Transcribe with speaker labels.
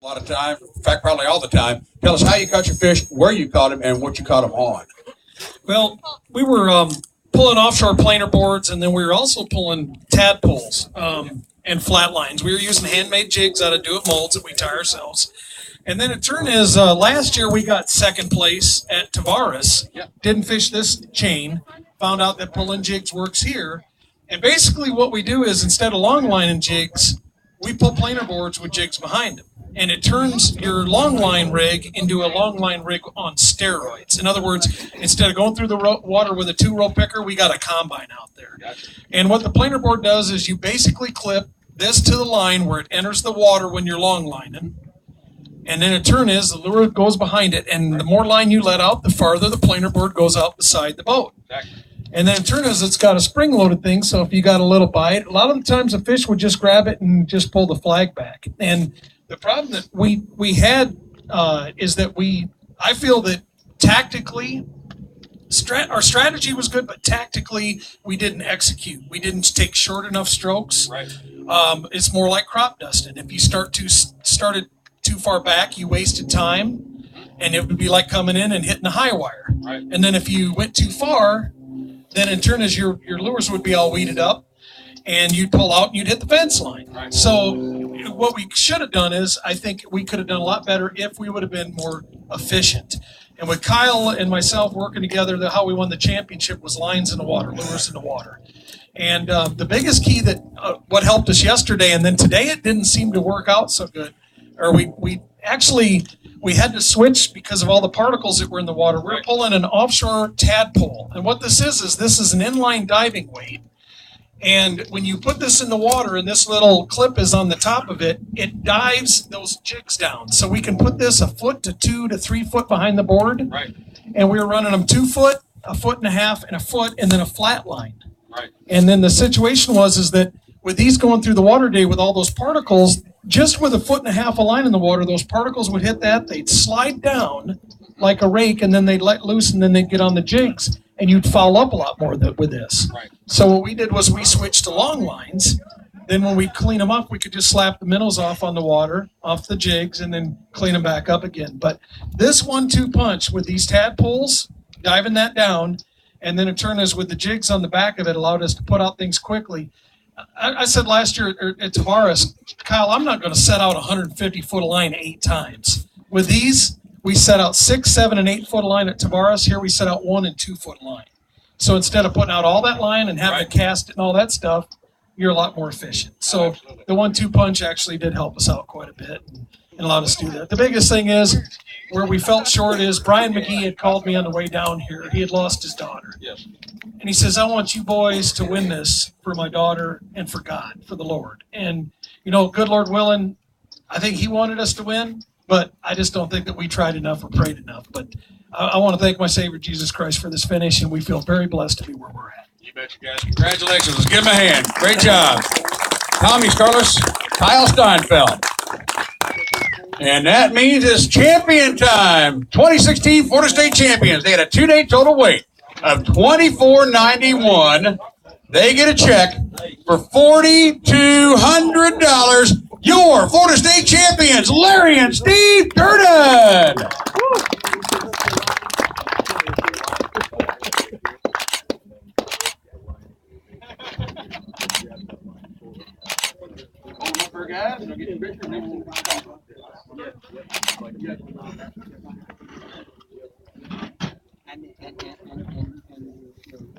Speaker 1: a lot of time, in fact, probably all the time. Tell us how you caught your fish, where you caught them, and what you caught them on.
Speaker 2: Well, we were pulling offshore planer boards, and then we were also pulling tadpoles and flat lines. We were using handmade jigs out of do-it molds that we tie ourselves. And then it turned is last year we got second place at Tavares.
Speaker 1: Yep.
Speaker 2: Didn't fish this chain. Found out that pulling jigs works here. And basically what we do is instead of long lining jigs, we pull planer boards with jigs behind them. And it turns your long line rig into a long line rig on steroids. In other words, instead of going through the water with a 2-row picker, we got a combine out there.
Speaker 1: Gotcha.
Speaker 2: And what the planer board does is you basically clip this to the line where it enters the water when you're long lining. And then it turn is the lure goes behind it, and the more line you let out, the farther the planer board goes out beside the boat.
Speaker 1: Exactly.
Speaker 2: And then in turn is it's got a spring-loaded thing, so if you got a little bite, a lot of the times the fish would just grab it and just pull the flag back. And the problem that we had is that I feel that tactically, our strategy was good, but tactically we didn't execute. We didn't take short enough strokes.
Speaker 1: Right.
Speaker 2: It's more like crop dusting. If you started too far back, you wasted time, and it would be like coming in and hitting the high wire.
Speaker 1: Right.
Speaker 2: And then if you went too far, then in turn is your lures would be all weeded up, and you'd pull out and you'd hit the fence line.
Speaker 1: Right.
Speaker 2: So what we should have done is, I think we could have done a lot better if we would have been more efficient. And with Kyle and myself working together, how we won the championship was lines in the water, lures in the water. And the biggest key that what helped us yesterday, and then today it didn't seem to work out so good, or we had to switch because of all the particles that were in the water. We're pulling an offshore tadpole. And what this is an inline diving weight. And when you put this in the water and this little clip is on the top of it, it dives those jigs down. So we can put this 1 foot to 2 to 3 foot behind the board.
Speaker 1: Right.
Speaker 2: And we were running them 2 foot, 1.5 foot, and 1 foot, and then a flat line.
Speaker 1: Right.
Speaker 2: And then the situation is that with these going through the water day with all those particles, just with 1.5 foot of line in the water, those particles would hit that, they'd slide down like a rake, and then they'd let loose, and then they'd get on the jigs, and you'd foul up a lot more with this.
Speaker 1: Right.
Speaker 2: So what we did was we switched to long lines. Then when we clean them up, we could just slap the minnows off on the water, off the jigs, and then clean them back up again. But this 1-2 punch with these tadpoles, diving that down, and then in turn is with the jigs on the back of it, allowed us to put out things quickly. I said last year at Tavares, Kyle, I'm not going to set out 150 foot of line 8 times. With these, we set out 6, 7, and 8 foot of line at Tavares. Here we set out 1 and 2 foot line. So instead of putting out all that line and having to cast it and all that stuff, you're a lot more efficient. So the 1-2 punch actually did help us out quite a bit and allowed us to do that. The biggest thing is where we felt short is Brian McGee had called me on the way down here. He had lost his daughter.
Speaker 1: Yes.
Speaker 2: And he says, I want you boys to win this for my daughter and for God, for the Lord. And, good Lord willing, I think he wanted us to win, but I just don't think that we tried enough or prayed enough. But I want to thank my Savior, Jesus Christ, for this finish, and we feel very blessed to be where we're at.
Speaker 1: You bet you guys. Congratulations. Let's give him a hand. Great job. Tommy Skarlis, Kyle Steinfeldt. And that means it's champion time. 2016 Florida State champions. They had a 2-day total weight of $24.91. They get a check for $4,200. Your Florida State champions, Larry and Steve Durden. Guys,